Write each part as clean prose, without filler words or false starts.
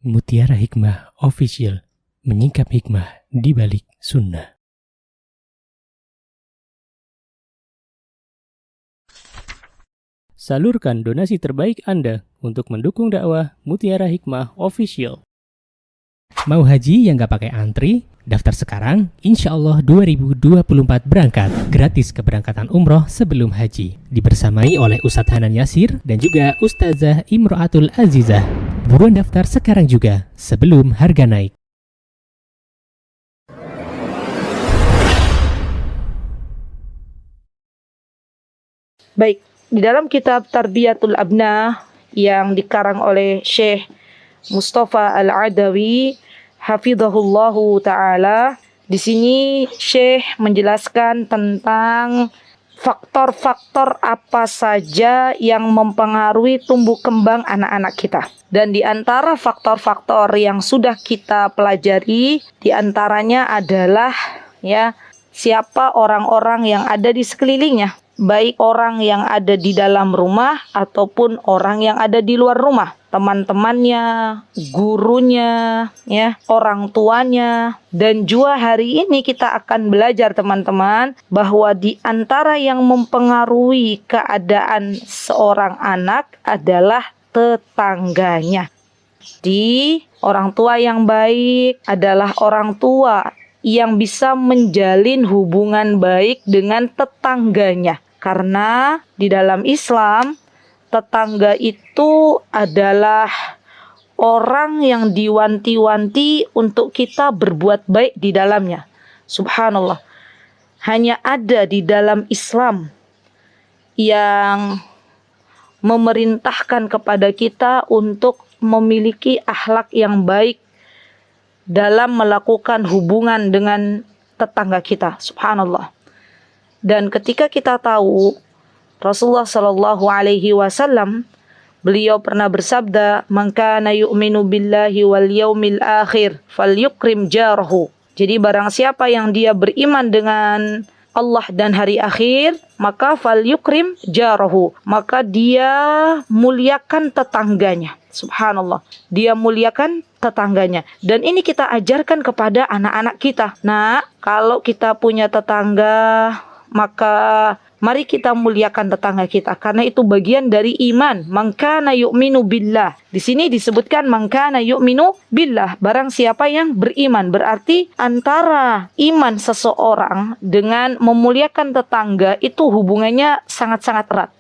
Mutiara Hikmah Official, menyingkap hikmah di balik sunnah. Salurkan donasi terbaik Anda untuk mendukung dakwah Mutiara Hikmah Official. Mau haji yang gak pakai antri? Daftar sekarang, insya Allah 2024 berangkat. Gratis keberangkatan umroh sebelum haji. Dibersamai oleh Ustadz Hanan Yasir dan juga Ustazah Imro'atul Azizah. Buruan daftar sekarang juga, sebelum harga naik. Baik, di dalam kitab Tarbiyatul Abna yang dikarang oleh Syekh Mustafa Al-Adawi hafizahullahu ta'ala, di sini Syekh menjelaskan tentang faktor-faktor apa saja yang mempengaruhi tumbuh kembang anak-anak kita. Dan di antara faktor-faktor yang sudah kita pelajari, di antaranya adalah siapa orang-orang yang ada di sekelilingnya, baik orang yang ada di dalam rumah ataupun orang yang ada di luar rumah, teman-temannya, gurunya, orang tuanya. Dan juga hari ini kita akan belajar, teman-teman, bahwa di antara yang mempengaruhi keadaan seorang anak adalah tetangganya. Di orang tua yang baik adalah orang tua yang bisa menjalin hubungan baik dengan tetangganya. Karena di dalam Islam, tetangga itu adalah orang yang diwanti-wanti untuk kita berbuat baik di dalamnya. Subhanallah. Hanya ada di dalam Islam yang memerintahkan kepada kita untuk memiliki akhlak yang baik dalam melakukan hubungan dengan tetangga kita. Subhanallah. Dan ketika kita tahu Rasulullah Shallallahu Alaihi Wasallam, beliau pernah bersabda, "Man kana yu'minu billahi wal yaumil akhir, falyukrim jarahu." Jadi barang siapa yang dia beriman dengan Allah dan hari akhir, maka falyukrim jarahu, maka dia muliakan tetangganya. Subhanallah, dia muliakan tetangganya. Dan ini kita ajarkan kepada anak-anak kita. Nah, kalau kita punya tetangga, maka mari kita muliakan tetangga kita, karena itu bagian dari iman. Man kana yu'minu billah. Di sini disebutkan man kana yu'minu billah, barang siapa yang beriman. Berarti antara iman seseorang dengan memuliakan tetangga itu hubungannya sangat-sangat erat.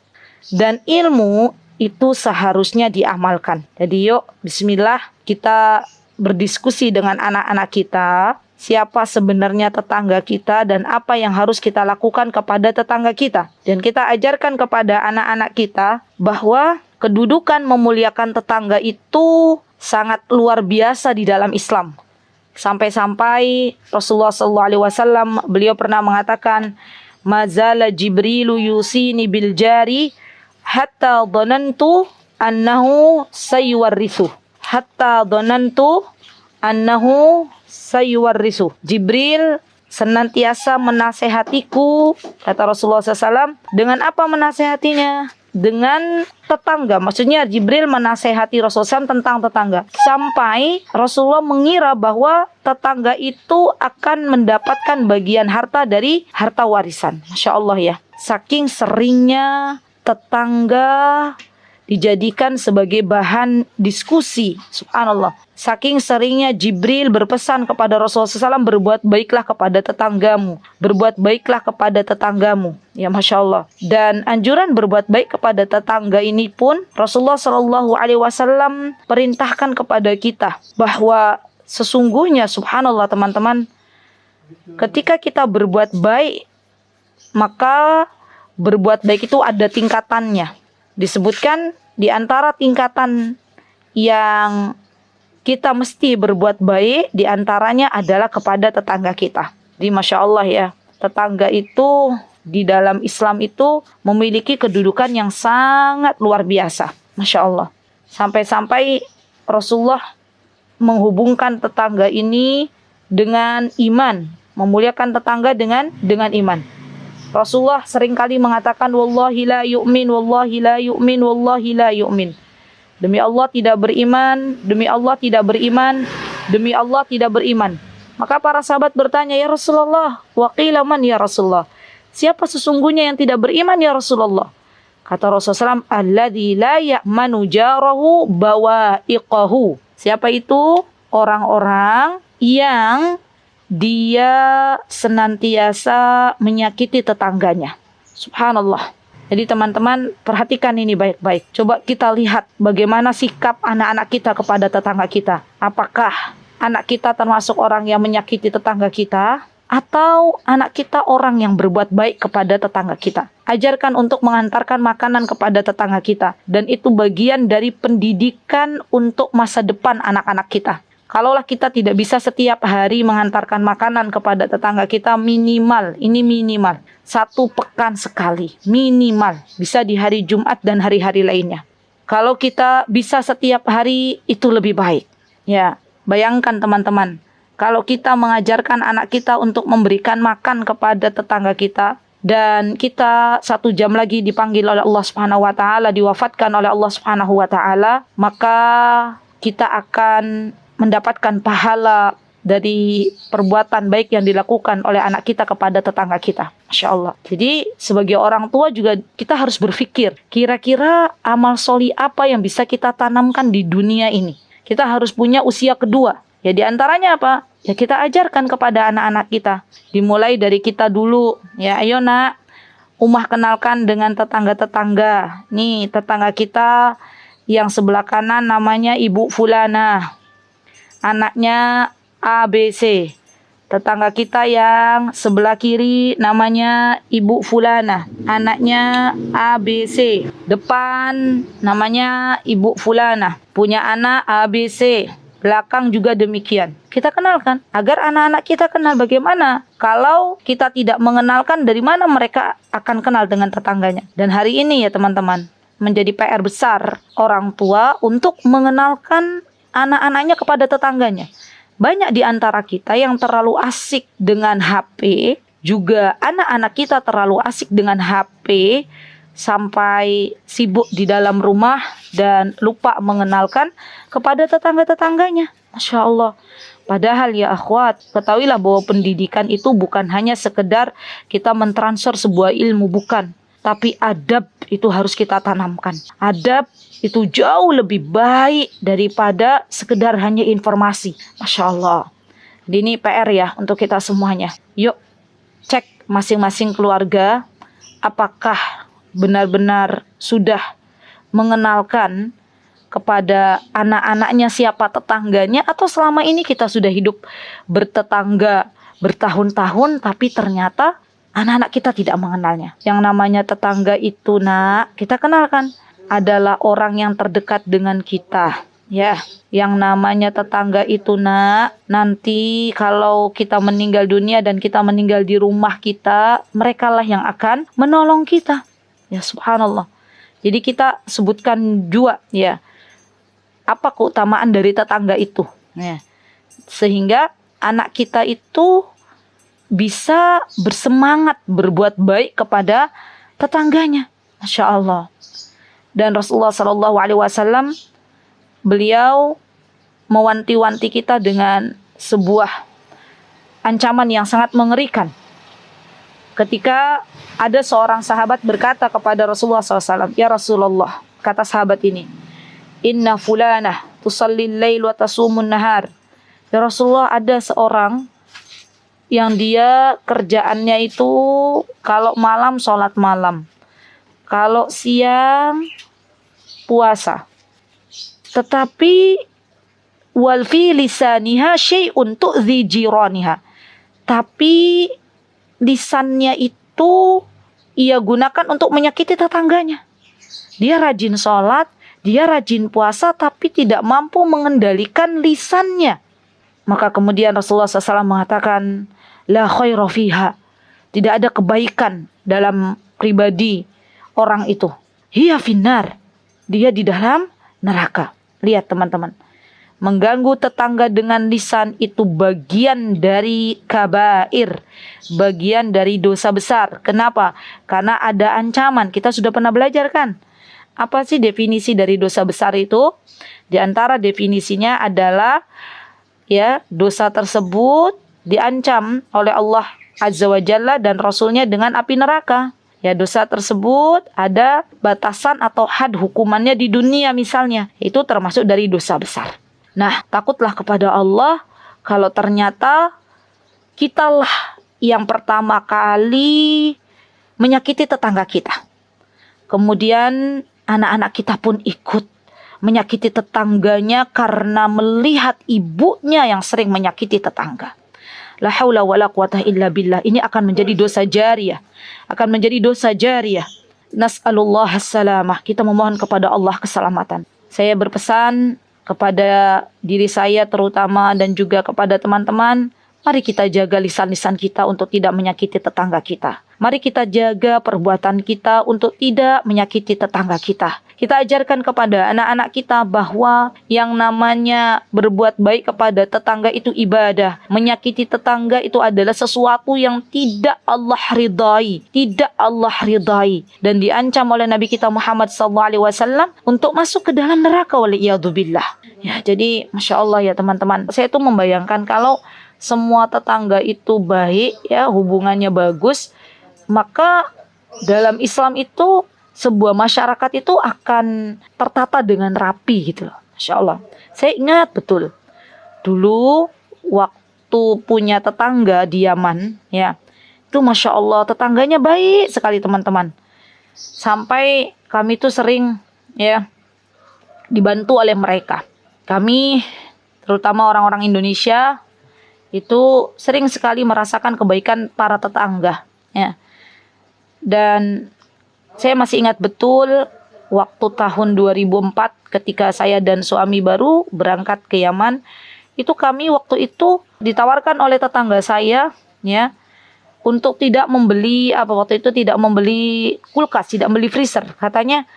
Dan ilmu itu seharusnya diamalkan. Jadi yuk, bismillah, kita berdiskusi dengan anak-anak kita. Siapa sebenarnya tetangga kita dan apa yang harus kita lakukan kepada tetangga kita. Dan kita ajarkan kepada anak-anak kita bahwa kedudukan memuliakan tetangga itu sangat luar biasa di dalam Islam. Sampai-sampai Rasulullah SAW beliau pernah mengatakan, "Mazala Jibrilu yusini bil jari hatta dhanantu annahu sayuwarrithu." Hatta dhanantu annahu sayuwarrisu. Jibril senantiasa menasehatiku, kata Rasulullah SAW. Dengan apa menasehatinya? Dengan tetangga. Maksudnya Jibril menasehati Rasulullah SAW tentang tetangga. Sampai Rasulullah mengira bahwa tetangga itu akan mendapatkan bagian harta dari harta warisan. Masya Allah ya. Saking seringnya tetangga dijadikan sebagai bahan diskusi. Subhanallah. Saking seringnya Jibril berpesan kepada Rasulullah SAW, berbuat baiklah kepada tetanggamu. Berbuat baiklah kepada tetanggamu. Ya Masya Allah. Dan anjuran berbuat baik kepada tetangga ini pun Rasulullah SAW perintahkan kepada kita. Bahwa sesungguhnya subhanallah teman-teman, ketika kita berbuat baik, maka berbuat baik itu ada tingkatannya. Disebutkan di antara tingkatan yang kita mesti berbuat baik, di antaranya adalah kepada tetangga kita. Jadi Masya Allah ya, tetangga itu di dalam Islam itu memiliki kedudukan yang sangat luar biasa. Masya Allah. Sampai-sampai Rasulullah menghubungkan tetangga ini dengan iman. Memuliakan tetangga dengan iman. Rasulullah seringkali mengatakan wallahi la yu'min, wallahi la yu'min, wallahi la yu'min. Demi Allah tidak beriman, demi Allah tidak beriman, demi Allah tidak beriman. Maka para sahabat bertanya, ya Rasulullah, wa qila man ya Rasulullah? Siapa sesungguhnya yang tidak beriman ya Rasulullah? Kata Rasulullah SAW, alladzi la ya'manu jarahu bawa'iqahu. Siapa itu? Orang-orang yang dia senantiasa menyakiti tetangganya. Subhanallah. Jadi teman-teman perhatikan ini baik-baik. Coba kita lihat bagaimana sikap anak-anak kita kepada tetangga kita. Apakah anak kita termasuk orang yang menyakiti tetangga kita? Atau anak kita orang yang berbuat baik kepada tetangga kita? Ajarkan untuk mengantarkan makanan kepada tetangga kita. Dan itu bagian dari pendidikan untuk masa depan anak-anak kita. Kalaulah kita tidak bisa setiap hari mengantarkan makanan kepada tetangga kita, minimal, ini minimal, 1 pekan sekali, minimal, bisa di hari Jumat dan hari-hari lainnya. Kalau kita bisa setiap hari, itu lebih baik. Ya, bayangkan teman-teman, kalau kita mengajarkan anak kita untuk memberikan makan kepada tetangga kita, dan kita 1 jam lagi dipanggil oleh Allah Subhanahu wa taala, diwafatkan oleh Allah Subhanahu wa taala, maka kita akan mendapatkan pahala dari perbuatan baik yang dilakukan oleh anak kita kepada tetangga kita. Masya Allah. Jadi sebagai orang tua juga kita harus berpikir, kira-kira amal sholih apa yang bisa kita tanamkan di dunia ini. Kita harus punya usia kedua. Ya di antaranya apa? Ya kita ajarkan kepada anak-anak kita. Dimulai dari kita dulu. Ya ayo nak, Umah kenalkan dengan tetangga-tetangga. Nih tetangga kita yang sebelah kanan namanya Ibu Fulana. Anaknya ABC. Tetangga kita yang sebelah kiri namanya Ibu Fulana. Anaknya ABC. Depan namanya Ibu Fulana. Punya anak ABC. Belakang juga demikian. Kita kenalkan. Agar anak-anak kita kenal bagaimana. Kalau kita tidak mengenalkan, dari mana mereka akan kenal dengan tetangganya. Dan hari ini ya teman-teman, menjadi PR besar orang tua untuk mengenalkan anak-anaknya kepada tetangganya. Banyak di antara kita yang terlalu asik dengan HP, juga anak-anak kita terlalu asik dengan HP, sampai sibuk di dalam rumah dan lupa mengenalkan kepada tetangga-tetangganya. Masya Allah. Padahal ya akhwat, ketahuilah bahwa pendidikan itu bukan hanya sekedar kita mentransfer sebuah ilmu, bukan. Tapi adab itu harus kita tanamkan. Adab itu jauh lebih baik daripada sekedar hanya informasi. Masya Allah. Ini PR ya untuk kita semuanya. Yuk cek masing-masing keluarga, apakah benar-benar sudah mengenalkan kepada anak-anaknya siapa tetangganya, atau selama ini kita sudah hidup bertetangga bertahun-tahun tapi ternyata anak-anak kita tidak mengenalnya. Yang namanya tetangga itu nak, kita kenalkan, adalah orang yang terdekat dengan kita. Ya, yang namanya tetangga itu nak, nanti kalau kita meninggal dunia dan kita meninggal di rumah kita, merekalah yang akan menolong kita. Ya subhanallah. Jadi kita sebutkan juga ya, apa keutamaan dari tetangga itu. Ya. Sehingga anak kita itu bisa bersemangat berbuat baik kepada tetangganya. Masya Allah. Dan Rasulullah SAW, beliau mewanti-wanti kita dengan sebuah ancaman yang sangat mengerikan. Ketika ada seorang sahabat berkata kepada Rasulullah SAW, ya Rasulullah, kata sahabat ini, inna fulanah tusallil lail wa tasumun nahar. Ya Rasulullah, ada seorang yang dia kerjaannya itu kalau malam sholat malam, kalau siang puasa, tetapi wal fi lisaniha syai'un tu'dhi jiraniha, tapi lisannya itu ia gunakan untuk menyakiti tetangganya. Dia rajin sholat, dia rajin puasa, tapi tidak mampu mengendalikan lisannya. Maka kemudian Rasulullah SAW mengatakan, la khaira fiha, tidak ada kebaikan dalam pribadi orang itu. Hiya finnar, dia di dalam neraka. Lihat teman-teman, mengganggu tetangga dengan lisan itu bagian dari kabair, bagian dari dosa besar. Kenapa? Karena ada ancaman. Kita sudah pernah belajar kan? Apa sih definisi dari dosa besar itu? Di antara definisinya adalah ya, dosa tersebut diancam oleh Allah Azza wa Jalla dan Rasulnya dengan api neraka. Ya, dosa tersebut ada batasan atau had hukumannya di dunia misalnya. Itu termasuk dari dosa besar. Nah, takutlah kepada Allah kalau ternyata kitalah yang pertama kali menyakiti tetangga kita. Kemudian anak-anak kita pun ikut menyakiti tetangganya karena melihat ibunya yang sering menyakiti tetangga. La haula wala quwata illa billah. Ini akan menjadi dosa jariyah. Akan menjadi dosa jariyah. Nas'alullah as-salamah. Kita memohon kepada Allah keselamatan. Saya berpesan kepada diri saya terutama dan juga kepada teman-teman, mari kita jaga lisan-lisan kita untuk tidak menyakiti tetangga kita. Mari kita jaga perbuatan kita untuk tidak menyakiti tetangga kita. Kita ajarkan kepada anak-anak kita bahwa yang namanya berbuat baik kepada tetangga itu ibadah. Menyakiti tetangga itu adalah sesuatu yang tidak Allah ridai. Tidak Allah ridai. Dan diancam oleh Nabi kita Muhammad SAW untuk masuk ke dalam neraka waliyadzubillah. Ya, jadi Masya Allah ya teman-teman. Saya tuh membayangkan kalau semua tetangga itu baik, ya hubungannya bagus, maka dalam Islam itu sebuah masyarakat itu akan tertata dengan rapi gitu loh. Masya Allah. Saya ingat betul dulu waktu punya tetangga di Yaman, ya itu Masya Allah tetangganya baik sekali teman-teman. Sampai kami tuh sering ya dibantu oleh mereka. Kami terutama orang-orang Indonesia itu sering sekali merasakan kebaikan para tetangga, ya. Dan saya masih ingat betul waktu tahun 2004 ketika saya dan suami baru berangkat ke Yaman, itu kami waktu itu ditawarkan oleh tetangga saya, ya, untuk tidak membeli tidak membeli kulkas, tidak membeli freezer. Katanya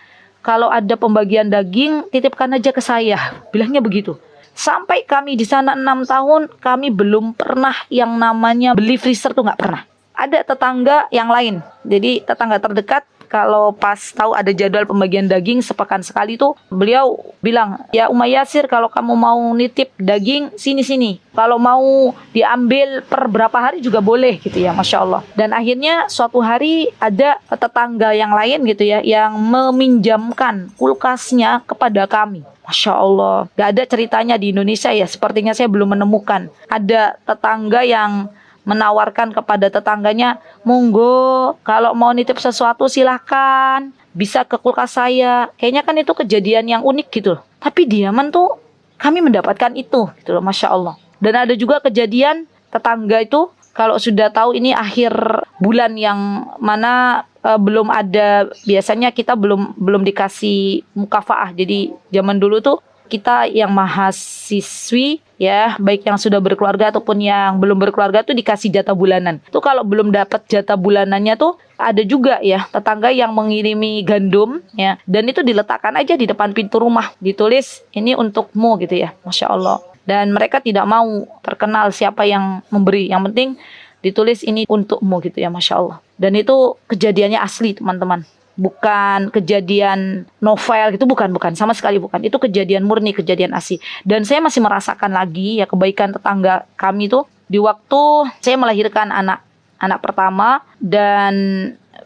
kalau ada pembagian daging titipkan aja ke saya, bilangnya begitu. Sampai kami di sana 6 tahun, kami belum pernah yang namanya beli freezer tuh nggak pernah. Ada tetangga yang lain, jadi tetangga terdekat kalau pas tahu ada jadwal pembagian daging sepekan sekali tuh beliau bilang, ya Umma Yasir kalau kamu mau nitip daging sini-sini, kalau mau diambil per berapa hari juga boleh gitu ya, Masya Allah. Dan akhirnya suatu hari ada tetangga yang lain gitu ya yang meminjamkan kulkasnya kepada kami. Masya Allah, gak ada ceritanya di Indonesia ya, sepertinya saya belum menemukan ada tetangga yang menawarkan kepada tetangganya, monggo kalau mau nitip sesuatu silahkan, bisa ke kulkas saya. Kayaknya kan itu kejadian yang unik gitu. Tapi di Yaman tuh kami mendapatkan itu gitu loh, Masya Allah. Dan ada juga kejadian tetangga itu kalau sudah tahu ini akhir bulan yang mana belum ada, biasanya kita belum dikasih mukafaah. Jadi zaman dulu tuh kita yang mahasiswi ya, baik yang sudah berkeluarga ataupun yang belum berkeluarga tuh dikasih jatah bulanan. Tuh kalau belum dapat jatah bulanannya tuh ada juga ya tetangga yang mengirimi gandum ya, dan itu diletakkan aja di depan pintu rumah, ditulis ini untukmu gitu ya, Masya Allah. Dan mereka tidak mau terkenal siapa yang memberi, yang penting ditulis ini untukmu gitu ya, Masya Allah. Dan itu kejadiannya asli teman-teman. Bukan kejadian novel gitu, bukan sama sekali bukan. Itu kejadian murni, kejadian asli. Dan saya masih merasakan lagi ya kebaikan tetangga kami tuh di waktu saya melahirkan anak pertama. Dan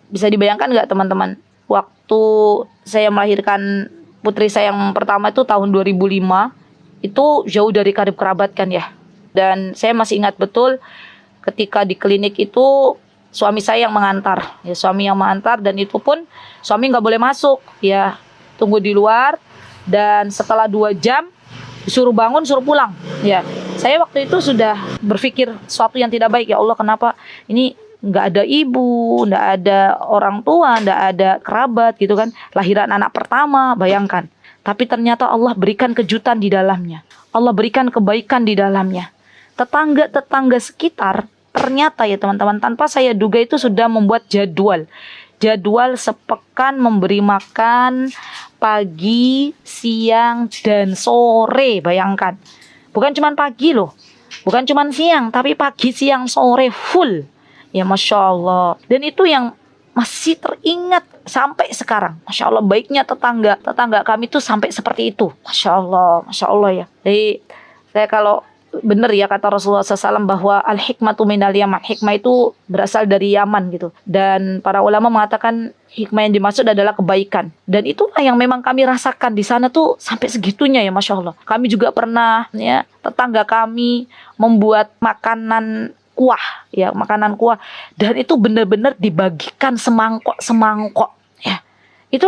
bisa dibayangkan nggak teman-teman, waktu saya melahirkan putri saya yang pertama itu tahun 2005, itu jauh dari karib kerabat kan ya. Dan saya masih ingat betul ketika di klinik itu suami saya yang mengantar, ya suami yang mengantar, dan itu pun suami nggak boleh masuk, ya tunggu di luar, dan setelah 2 jam disuruh bangun, suruh pulang, ya. Saya waktu itu sudah berpikir sesuatu yang tidak baik, ya Allah kenapa ini nggak ada ibu, nggak ada orang tua, nggak ada kerabat gitu kan, lahiran anak pertama, bayangkan. Tapi ternyata Allah berikan kejutan di dalamnya, Allah berikan kebaikan di dalamnya. Tetangga-tetangga sekitar ternyata ya teman-teman, tanpa saya duga itu sudah membuat jadwal sepekan memberi makan pagi, siang, dan sore. Bayangkan, bukan cuma pagi loh, bukan cuma siang, tapi pagi, siang, sore full. Ya Masya Allah. Dan itu yang masih teringat sampai sekarang. Masya Allah, baiknya tetangga kami tuh sampai seperti itu. Masya Allah ya. Jadi saya kalau benar ya kata Rasulullah SAW bahwa al-hikmatu minal Yaman, hikmah itu berasal dari Yaman gitu. Dan para ulama mengatakan hikmah yang dimaksud adalah kebaikan. Dan itulah yang memang kami rasakan di sana tuh sampai segitunya ya, Masya Allah. Kami juga pernah ya, tetangga kami membuat makanan kuah ya, makanan kuah, dan itu benar-benar dibagikan semangkok ya. Itu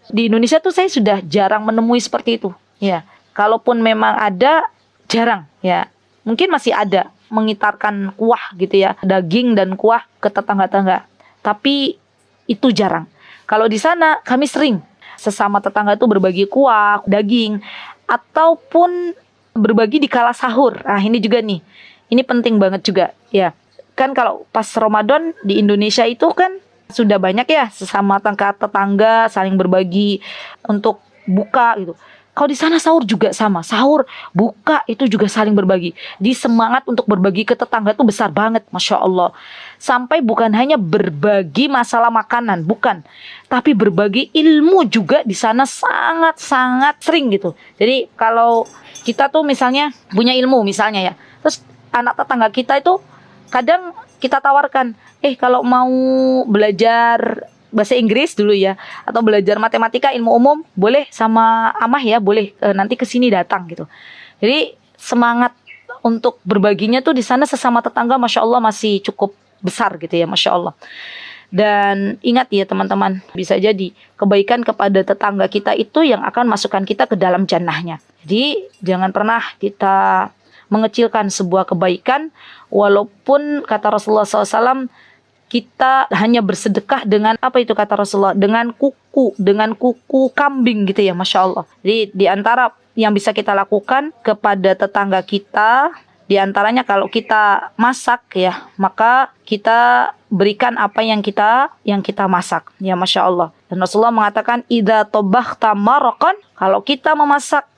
di Indonesia tuh saya sudah jarang menemui seperti itu ya. Kalaupun memang ada, jarang ya. Mungkin masih ada mengitarkan kuah gitu ya, daging dan kuah ke tetangga-tetangga. Tapi itu jarang. Kalau di sana kami sering sesama tetangga itu berbagi kuah, daging, ataupun berbagi di kala sahur. Nah ini juga nih, ini penting banget juga ya. Kan kalau pas Ramadan di Indonesia itu kan sudah banyak ya sesama tetangga saling berbagi untuk buka gitu. Kalau di sana sahur juga sama, sahur, buka itu juga saling berbagi. Di semangat untuk berbagi ke tetangga tuh besar banget, Masya Allah. Sampai bukan hanya berbagi masalah makanan, bukan. Tapi berbagi ilmu juga di sana sangat-sangat sering gitu. Jadi kalau kita tuh misalnya punya ilmu misalnya ya, terus anak tetangga kita itu kadang kita tawarkan, kalau mau belajar bahasa Inggris dulu ya, atau belajar matematika, ilmu umum, boleh sama Amah ya, boleh nanti kesini datang gitu. Jadi semangat untuk berbaginya tuh di sana sesama tetangga, Masya Allah masih cukup besar gitu ya, Masya Allah. Dan ingat ya teman-teman, bisa jadi kebaikan kepada tetangga kita itu yang akan masukkan kita ke dalam jannahnya. Jadi jangan pernah kita mengecilkan sebuah kebaikan, walaupun kata Rasulullah SAW, kita hanya bersedekah dengan apa itu kata Rasulullah, dengan kuku kambing gitu ya, Masya Allah. Jadi di antara yang bisa kita lakukan kepada tetangga kita, di antaranya kalau kita masak ya, maka kita berikan apa yang kita masak ya, Masya Allah. Dan Rasulullah mengatakan idza tabakhta maraqan, kalau kita memasak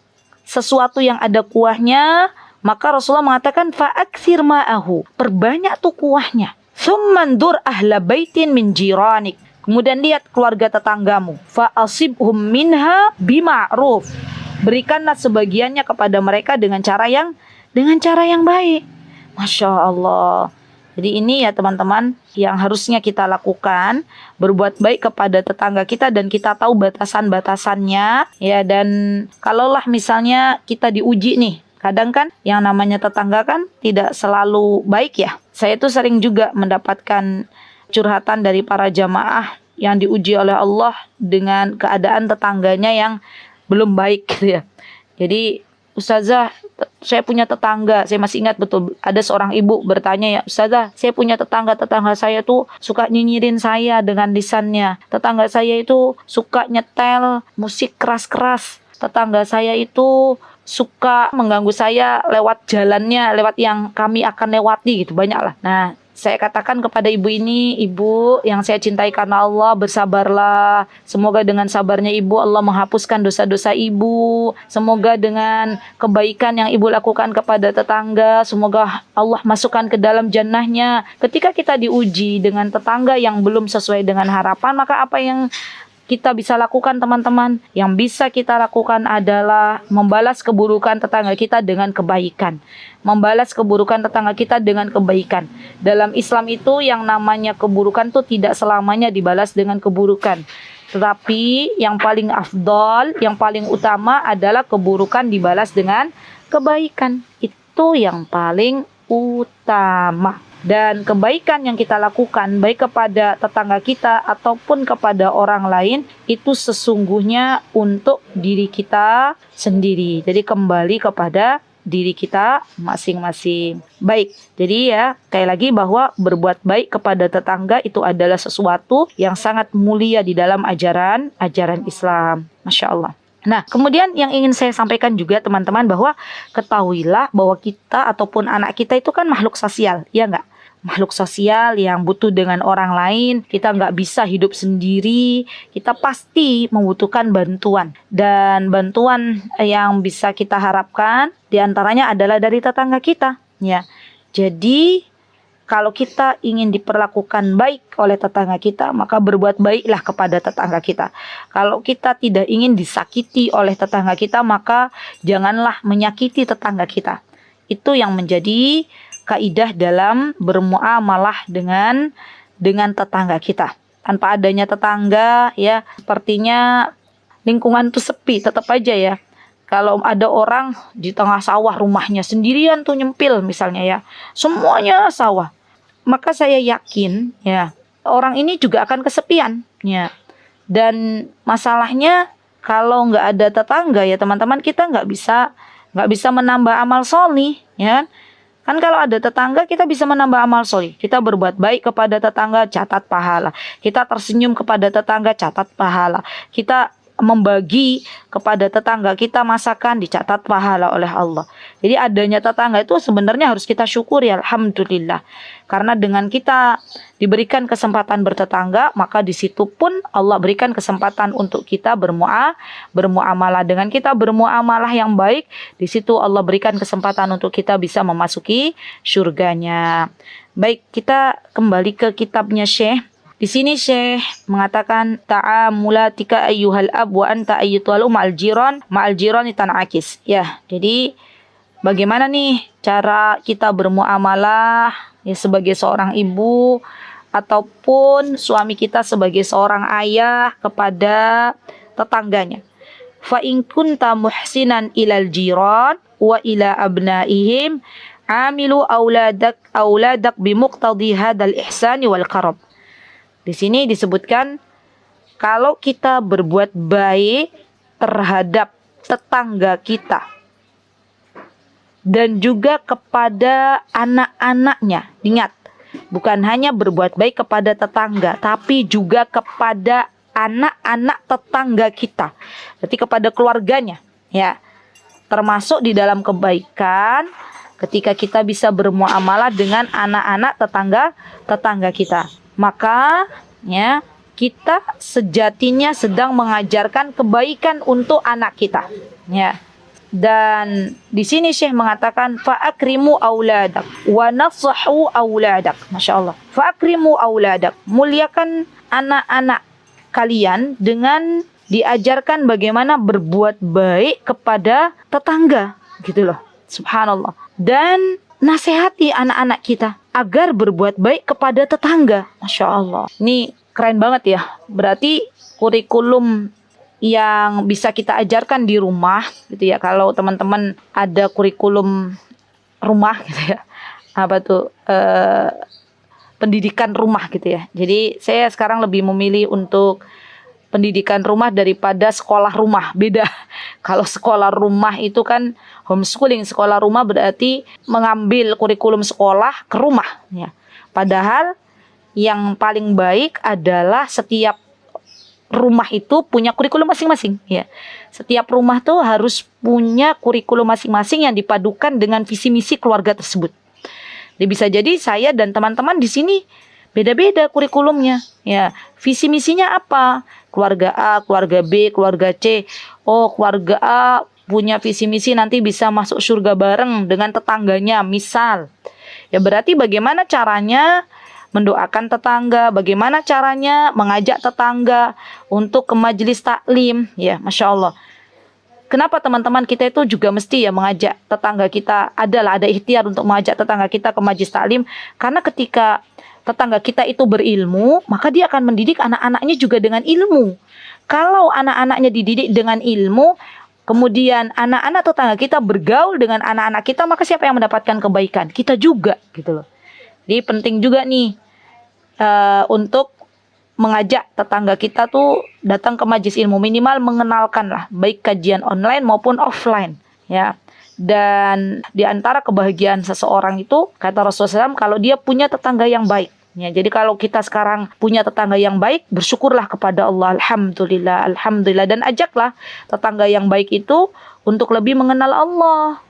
sesuatu yang ada kuahnya, maka Rasulullah mengatakan fa'aktsir ma'ahu, perbanyak tuh kuahnya. Tsummandur ahla baitin min jiranik, kemudian lihat keluarga tetanggamu, fa asibhum minha bima'ruf, berikanlah sebagiannya kepada mereka dengan cara yang baik. Masya Allah. Jadi ini ya teman-teman yang harusnya kita lakukan, berbuat baik kepada tetangga kita dan kita tahu batasan-batasannya ya. Dan kalaulah misalnya kita diuji nih, kadang kan yang namanya tetangga kan tidak selalu baik ya. Saya tuh sering juga mendapatkan curhatan dari para jamaah yang diuji oleh Allah dengan keadaan tetangganya yang belum baik gitu ya. Jadi Ustazah, saya punya tetangga, saya masih ingat betul, ada seorang ibu bertanya ya, Ustazah, saya punya tetangga saya tuh suka nyinyirin saya dengan lisannya. Tetangga saya itu suka nyetel musik keras-keras. Tetangga saya itu suka mengganggu saya lewat jalannya, lewat yang kami akan lewati gitu, banyak lah. Nah, saya katakan kepada ibu ini, ibu yang saya cintai karena Allah, bersabarlah. Semoga dengan sabarnya ibu Allah menghapuskan dosa-dosa ibu. Semoga dengan kebaikan yang ibu lakukan kepada tetangga, semoga Allah masukkan ke dalam jannahnya. Ketika kita diuji dengan tetangga yang belum sesuai dengan harapan, maka apa yang kita bisa lakukan teman-teman? Yang bisa kita lakukan adalah membalas keburukan tetangga kita dengan kebaikan. Membalas keburukan tetangga kita dengan kebaikan. Dalam Islam itu yang namanya keburukan itu tidak selamanya dibalas dengan keburukan. Tetapi yang paling afdol, yang paling utama adalah keburukan dibalas dengan kebaikan. Itu yang paling utama. Dan kebaikan yang kita lakukan baik kepada tetangga kita ataupun kepada orang lain itu sesungguhnya untuk diri kita sendiri. Jadi kembali kepada diri kita masing-masing. Baik, jadi ya sekali lagi bahwa berbuat baik kepada tetangga itu adalah sesuatu yang sangat mulia di dalam ajaran Islam. Masya Allah. Nah, kemudian yang ingin saya sampaikan juga teman-teman bahwa ketahuilah bahwa kita ataupun anak kita itu kan makhluk sosial, ya enggak? Makhluk sosial yang butuh dengan orang lain. Kita nggak bisa hidup sendiri. Kita pasti membutuhkan bantuan. Dan bantuan yang bisa kita harapkan diantaranya adalah dari tetangga kita. Ya, jadi Kalau kita ingin diperlakukan baik oleh tetangga kita, maka berbuat baiklah kepada tetangga kita. Kalau kita tidak ingin disakiti oleh tetangga kita, maka janganlah menyakiti tetangga kita. Itu yang menjadi kaidah dalam bermuamalah dengan tetangga kita. Tanpa adanya tetangga, ya, sepertinya lingkungan itu sepi, tetap aja ya. Kalau ada orang di tengah sawah rumahnya sendirian tuh nyempil misalnya ya, semuanya sawah, maka saya yakin ya orang ini juga akan kesepian ya. Dan masalahnya kalau nggak ada tetangga ya teman-teman, kita nggak bisa menambah amal solih ya. Kan kalau ada tetangga kita bisa menambah amal solih. Kita berbuat baik kepada tetangga, catat pahala. Kita tersenyum kepada tetangga, catat pahala. Kita membagi kepada tetangga kita masakan, dicatat pahala oleh Allah. Jadi adanya tetangga itu sebenarnya harus kita syukuri, alhamdulillah. Karena dengan kita diberikan kesempatan bertetangga, maka di situ pun Allah berikan kesempatan untuk kita bermuamalah. Dengan kita bermuamalah yang baik, di situ Allah berikan kesempatan untuk kita bisa memasuki surganya. Baik, kita kembali ke kitabnya Syekh. Di sini Syekh mengatakan ta'amulatika ayyuhal ab wa anta ayyatuhal ma'al jiran tanakis. Ya, jadi bagaimana nih cara kita bermuamalah ya sebagai seorang ibu ataupun suami kita sebagai seorang ayah kepada tetangganya. Fa in kunta muhsinan ilal jiran wa ila abnaihim amilu auladak bimuqtadi hadzal ihsani wal karam. Di sini disebutkan kalau kita berbuat baik terhadap tetangga kita dan juga kepada anak-anaknya. Ingat, bukan hanya berbuat baik kepada tetangga, tapi juga kepada anak-anak tetangga kita. Berarti kepada keluarganya, ya. Termasuk di dalam kebaikan ketika kita bisa bermuamalah dengan anak-anak tetangga kita. Maka ya kita sejatinya sedang mengajarkan kebaikan untuk anak kita ya. Dan di sini Syekh mengatakan fa akrimu auladak wa nasahu auladak. Masyaallah. Fa akrimu auladak, muliakan anak-anak kalian dengan diajarkan bagaimana berbuat baik kepada tetangga gitu loh. Subhanallah. Dan nasihati anak-anak kita agar berbuat baik kepada tetangga. Masya Allah. Ini keren banget ya. Berarti kurikulum yang bisa kita ajarkan di rumah gitu ya. Kalau teman-teman ada kurikulum rumah gitu ya. Apa tuh? Pendidikan rumah gitu ya. Jadi saya sekarang lebih memilih untuk pendidikan rumah daripada sekolah rumah. Beda. Kalau sekolah rumah itu kan homeschooling. Sekolah rumah berarti mengambil kurikulum sekolah ke rumah ya. Padahal yang paling baik adalah setiap rumah itu punya kurikulum masing-masing ya. Setiap rumah tuh harus punya kurikulum masing-masing yang dipadukan dengan visi misi keluarga tersebut. Jadi bisa jadi saya dan teman-teman di sini beda-beda kurikulumnya ya. Visi misinya apa? Keluarga A, keluarga B, keluarga C. Oh, keluarga A punya visi misi nanti bisa masuk surga bareng dengan tetangganya, misal. Ya berarti bagaimana caranya mendoakan tetangga, bagaimana caranya mengajak tetangga untuk ke majelis taklim, ya, Masya Allah. Kenapa teman-teman kita itu juga mesti ya mengajak tetangga kita, ada ikhtiar untuk mengajak tetangga kita ke majelis taklim, karena ketika tetangga kita itu berilmu, maka dia akan mendidik anak-anaknya juga dengan ilmu. Kalau anak-anaknya dididik dengan ilmu, kemudian anak-anak tetangga kita bergaul dengan anak-anak kita, maka siapa yang mendapatkan kebaikan? Kita juga, gitu loh. Jadi penting juga nih untuk mengajak tetangga kita tuh datang ke majelis ilmu, minimal mengenalkan lah, baik kajian online maupun offline, ya. Dan di antara kebahagiaan seseorang itu, kata Rasulullah SAW, kalau dia punya tetangga yang baik. Ya, jadi kalau kita sekarang punya tetangga yang baik, bersyukurlah kepada Allah. Alhamdulillah, alhamdulillah. Dan ajaklah tetangga yang baik itu untuk lebih mengenal Allah,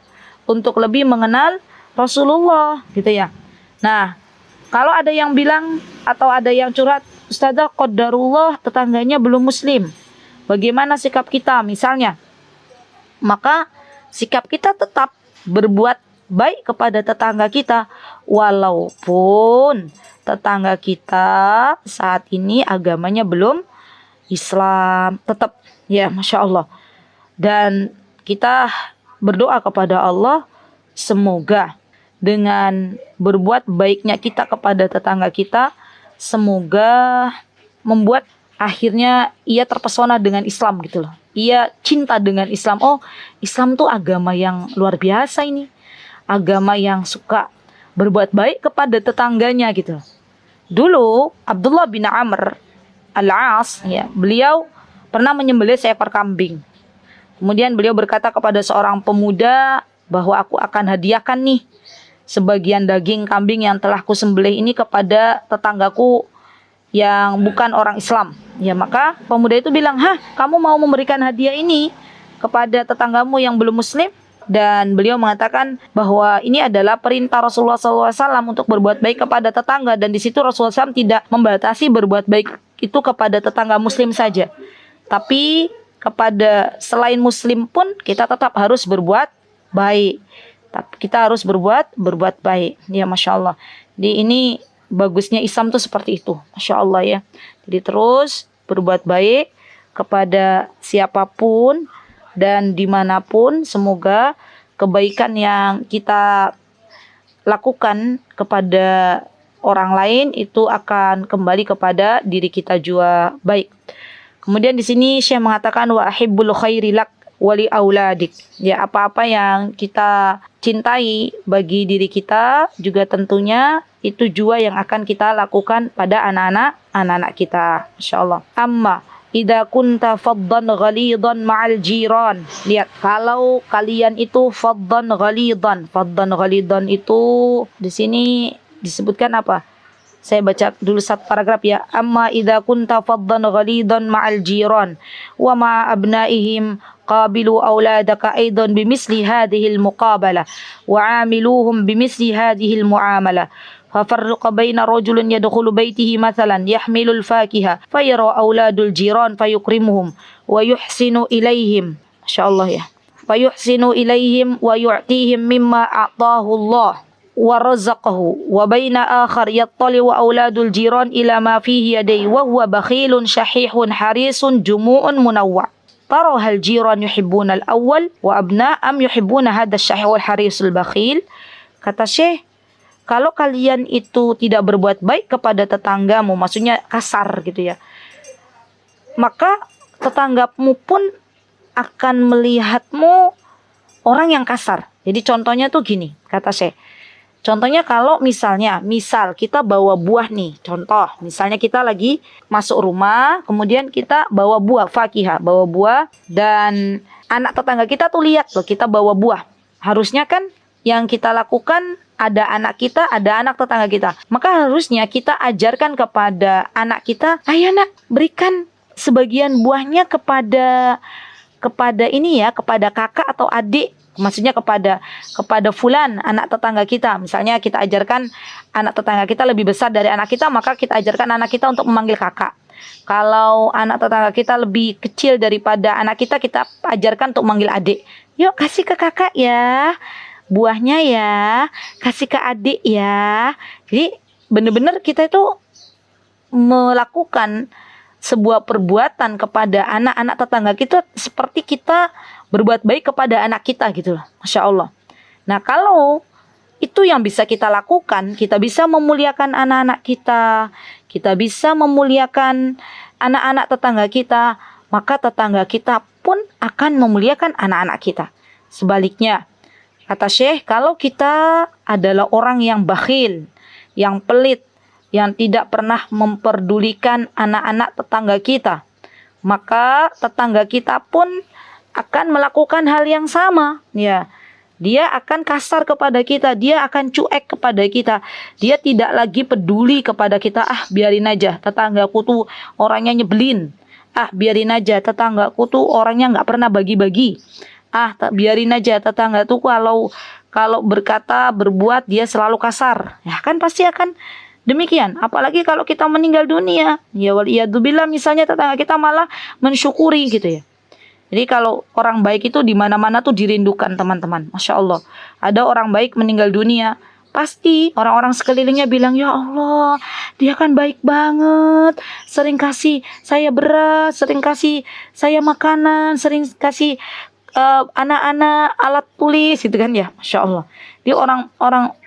untuk lebih mengenal Rasulullah, gitu ya. Nah, kalau ada yang bilang atau ada yang curhat, Ustazah, qadarullah tetangganya belum muslim, bagaimana sikap kita misalnya? Maka sikap kita tetap berbuat baik kepada tetangga kita, walaupun tetangga kita saat ini agamanya belum Islam, tetap ya Masya Allah. Dan kita berdoa kepada Allah, semoga dengan berbuat baiknya kita kepada tetangga kita, semoga membuat akhirnya ia terpesona dengan Islam gitu loh. Ia cinta dengan Islam. Oh, Islam tuh agama yang luar biasa ini. Agama yang suka berbuat baik kepada tetangganya gitu. Dulu Abdullah bin Amr Al-As, ya, beliau pernah menyembelih seekor kambing. Kemudian beliau berkata kepada seorang pemuda bahwa aku akan hadiahkan nih sebagian daging kambing yang telah kusembelih ini kepada tetanggaku yang bukan orang Islam. Ya, maka pemuda itu bilang, "Hah, kamu mau memberikan hadiah ini kepada tetanggamu yang belum muslim?" Dan beliau mengatakan bahwa ini adalah perintah Rasulullah SAW untuk berbuat baik kepada tetangga. Dan di situ Rasulullah SAW tidak membatasi berbuat baik itu kepada tetangga muslim saja, tapi kepada selain muslim pun kita tetap harus berbuat baik. Tapi kita harus berbuat baik. Ya Masya Allah. Jadi ini bagusnya Islam tuh seperti itu. Masya Allah ya. Jadi terus berbuat baik kepada siapapun dan dimanapun. Semoga kebaikan yang kita lakukan kepada orang lain itu akan kembali kepada diri kita juga baik. Kemudian di sini Syekh mengatakan wa ahibbul khairi lak wali auladik. Ya, apa-apa yang kita cintai bagi diri kita juga tentunya itu juga yang akan kita lakukan pada anak-anak kita. Insyaallah. Amma idza kunta faddan ghalidan ma'al jiran. Lihat, kalau kalian itu faddan ghalidan itu di sini disebutkan apa? Saya baca dulu satu paragraf ya. Amma idza kunta faddan ghalidan ma'al jiran wa ma'a abnaihim qabilu auladaka aidan bimisli hadhihi almuqabalah wa 'amiluhum bimisli hadhihi almu'amalah. ففرق بين رجل يدخل بيته مثلا يحمل الفاكهة فيرى أولاد الجيران فيكرمهم ويحسن إليهم ما شاء الله ya فيحسن إليهم ويعطيهم مما أعطاه الله ورزقه وبين آخر يطلع أولاد الجيران إلى ما فيه يديه وهو بخيل شحيح حريص جموع منوع ترى هل الجيران يحبون الأول وأبناء أم يحبون هذا الشحيح والحريص البخيل. Kata Syekh, kalau kalian itu tidak berbuat baik kepada tetanggamu, maksudnya kasar gitu ya, maka tetanggamu pun akan melihatmu orang yang kasar. Jadi contohnya tuh gini, kata Syekh. Contohnya kalau misal kita bawa buah nih, contoh, misalnya kita lagi masuk rumah, kemudian kita bawa buah, fakihah, bawa buah, dan anak tetangga kita tuh lihat loh, kita bawa buah. Harusnya kan yang kita lakukan, ada anak kita, ada anak tetangga kita. Maka harusnya kita ajarkan kepada anak kita, ayo nak, berikan sebagian buahnya kepada ini ya, kepada kakak atau adik. Maksudnya kepada fulan, anak tetangga kita. Misalnya kita ajarkan anak tetangga kita lebih besar dari anak kita, maka kita ajarkan anak kita untuk memanggil kakak. Kalau anak tetangga kita lebih kecil daripada anak kita, kita ajarkan untuk memanggil adik. Yuk kasih ke kakak ya, buahnya ya, kasih ke adik ya. Jadi benar-benar kita itu melakukan sebuah perbuatan kepada anak-anak tetangga kita seperti kita berbuat baik kepada anak kita gitu loh. Masya Allah. Nah, kalau itu yang bisa kita lakukan, kita bisa memuliakan anak-anak kita, kita bisa memuliakan anak-anak tetangga kita, maka tetangga kita pun akan memuliakan anak-anak kita. Sebaliknya, kata Syekh, kalau kita adalah orang yang bakhil, yang pelit, yang tidak pernah memperdulikan anak-anak tetangga kita, maka tetangga kita pun akan melakukan hal yang sama. Ya, dia akan kasar kepada kita, dia akan cuek kepada kita, dia tidak lagi peduli kepada kita. Ah, biarin aja, tetanggaku tuh orangnya nyebelin. Ah, biarin aja, tetanggaku tuh orangnya nggak pernah bagi-bagi. Ah, biarin aja, tetangga tuh kalau berkata, berbuat dia selalu kasar. Ya kan pasti akan demikian. Apalagi kalau kita meninggal dunia, ya waliyadzubillah, misalnya tetangga kita malah mensyukuri gitu ya. Jadi kalau orang baik itu di mana-mana tuh dirindukan teman-teman. Masya Allah. Ada orang baik meninggal dunia, pasti orang-orang sekelilingnya bilang, ya Allah, dia kan baik banget. Sering kasih saya beras, sering kasih saya makanan, sering kasih anak-anak alat tulis gitu kan ya. Masya Allah. Dia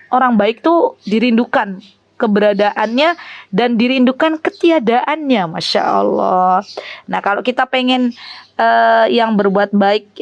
orang baik tuh dirindukan keberadaannya dan dirindukan ketiadaannya. Masya Allah. Nah kalau kita pengen yang berbuat baik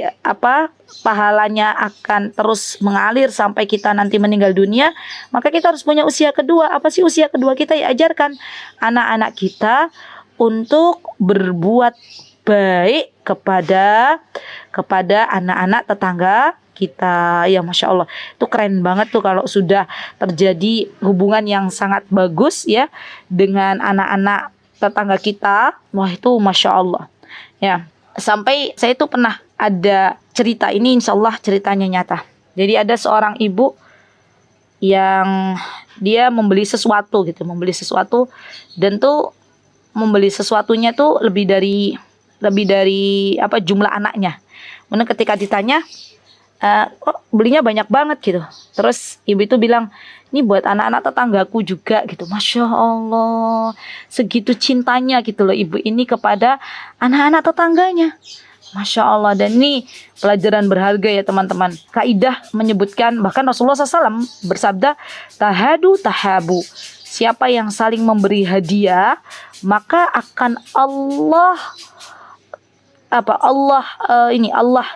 pahalanya akan terus mengalir sampai kita nanti meninggal dunia, maka kita harus punya usia kedua. Apa sih usia kedua kita? Ya ajarkan anak-anak kita untuk berbuat baik kepada anak-anak tetangga kita. Ya Masya Allah, itu keren banget tuh kalau sudah terjadi hubungan yang sangat bagus ya dengan anak-anak tetangga kita. Wah itu Masya Allah ya. Sampai saya itu pernah ada cerita, ini insya Allah ceritanya nyata. Jadi ada seorang ibu yang dia membeli sesuatu dan tuh membeli sesuatunya tuh lebih dari jumlah anaknya. Kemudian ketika ditanya, kok belinya banyak banget gitu. Terus ibu itu bilang, ini buat anak-anak tetanggaku juga gitu. Masya Allah, segitu cintanya gitu loh ibu ini kepada anak-anak tetangganya. Masya Allah. Dan ini pelajaran berharga ya teman-teman. Kaidah menyebutkan, bahkan Rasulullah SAW bersabda, tahadu tahabu. Siapa yang saling memberi hadiah, maka akan Allah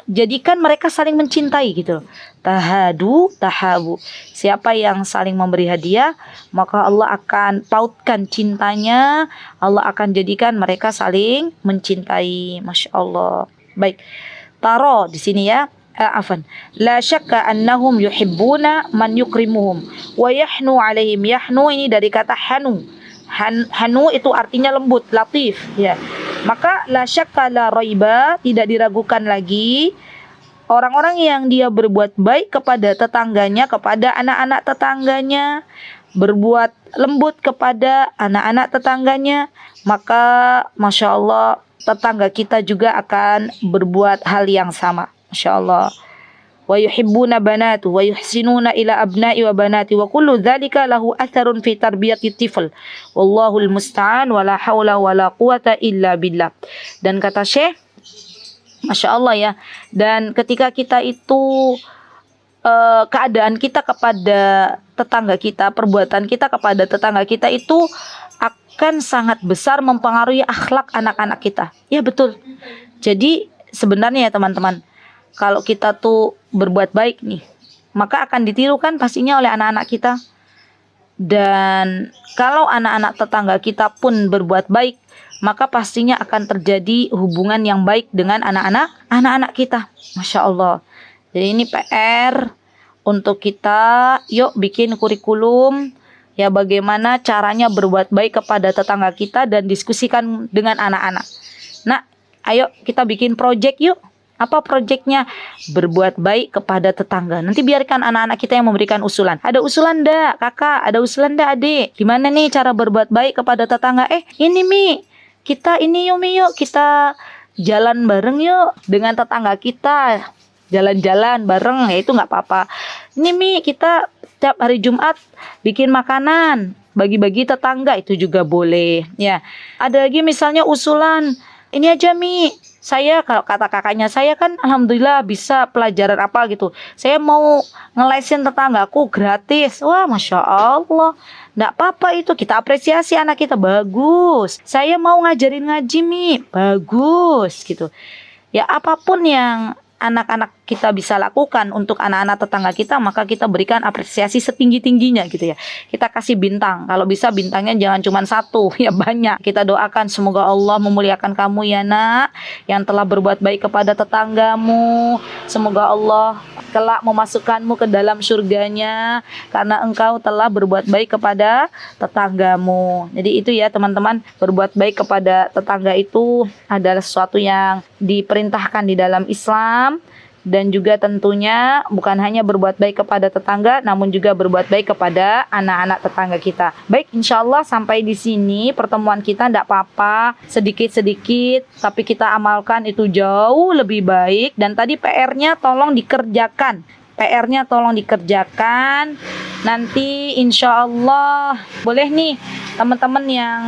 jadikan mereka saling mencintai gitu. Tahadu tahabu. Siapa yang saling memberi hadiah, maka Allah akan pautkan cintanya, Allah akan jadikan mereka saling mencintai. Masya Allah. Baik. Taro di sini ya. La syakka annahum yuhibbuna man yukrimuhum wa yahnu alaihim. Yahnu ini dari kata hanu. Hanu itu artinya lembut, latif ya. Maka la syakka la raiba, tidak diragukan lagi orang-orang yang dia berbuat baik kepada tetangganya, kepada anak-anak tetangganya, berbuat lembut kepada anak-anak tetangganya, maka Masya Allah tetangga kita juga akan berbuat hal yang sama. Masya Allah. Wa yuhibbuna banatu wa yuhsinuna ila abna'i wa banati wa kullu dzalika lahu atharun fi tarbiyati tifl. Wallahul musta'an wa la haula wa la quwata illa billah. Dan kata Syekh, Masya Allah ya. Dan ketika kita itu keadaan kita kepada tetangga kita, perbuatan kita kepada tetangga kita itu akan sangat besar mempengaruhi akhlak anak-anak kita. Ya betul. Jadi sebenarnya ya teman-teman, kalau kita tuh berbuat baik nih, maka akan ditirukan pastinya oleh anak-anak kita. Dan kalau anak-anak tetangga kita pun berbuat baik, maka pastinya akan terjadi hubungan yang baik dengan anak-anak kita. Masya Allah. Jadi ini PR untuk kita. Yuk bikin kurikulum ya, bagaimana caranya berbuat baik kepada tetangga kita dan diskusikan dengan anak-anak. Nah, ayo kita bikin project yuk. Apa proyeknya? Berbuat baik kepada tetangga. Nanti biarkan anak-anak kita yang memberikan usulan. Ada usulan enggak kakak? Ada usulan enggak adik? Gimana nih cara berbuat baik kepada tetangga? Ini Mi, kita ini yuk kita jalan bareng yuk dengan tetangga kita. Jalan-jalan bareng, ya itu nggak apa-apa. Ini Mi, kita tiap hari Jumat bikin makanan, bagi-bagi tetangga, itu juga boleh. Ya, ada lagi misalnya usulan, ini aja Mi, saya kalau kata kakaknya, saya kan alhamdulillah bisa pelajaran apa gitu. Saya mau ngelesin tetanggaku gratis. Wah, Masya Allah. Nggak apa-apa itu, kita apresiasi anak kita, bagus. Saya mau ngajarin ngaji Mi, bagus gitu. Ya apapun yang anak-anak kita bisa lakukan untuk anak-anak tetangga kita, maka kita berikan apresiasi setinggi-tingginya gitu ya. Kita kasih bintang, kalau bisa bintangnya jangan cuma satu, ya banyak. Kita doakan semoga Allah memuliakan kamu ya nak, yang telah berbuat baik kepada tetanggamu. Semoga Allah kelak memasukkanmu ke dalam surganya karena engkau telah berbuat baik kepada tetanggamu. Jadi itu ya teman-teman, berbuat baik kepada tetangga itu adalah sesuatu yang diperintahkan di dalam Islam. dan juga tentunya bukan hanya berbuat baik kepada tetangga, namun juga berbuat baik kepada anak-anak tetangga kita. Baik, insya Allah sampai di sini pertemuan kita. Tidak apa-apa, sedikit-sedikit, tapi kita amalkan itu jauh lebih baik. Dan tadi PR-nya tolong dikerjakan. Nanti insya Allah boleh nih teman-teman yang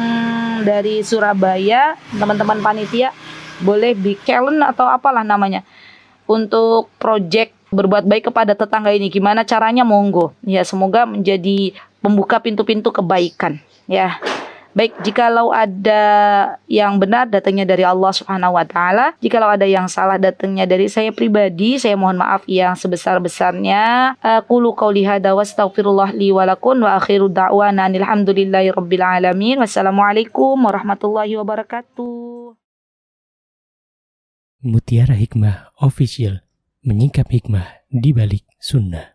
dari Surabaya, teman-teman panitia, boleh bikin atau apalah namanya untuk project berbuat baik kepada tetangga ini. Gimana caranya, monggo ya, semoga menjadi pembuka pintu-pintu kebaikan ya. Baik, jikalau ada yang benar datangnya dari Allah Subhanahu wa taala, jikalau ada yang salah datangnya dari saya pribadi, saya mohon maaf yang sebesar-besarnya. Qulu qouli hadza wa astaghfirullah li wa lakum wa akhiru da'wana alhamdulillahirabbil alamin. Wassalamualaikum warahmatullahi wabarakatuh. Mutiara Hikmah Official, menyingkap hikmah di balik sunnah.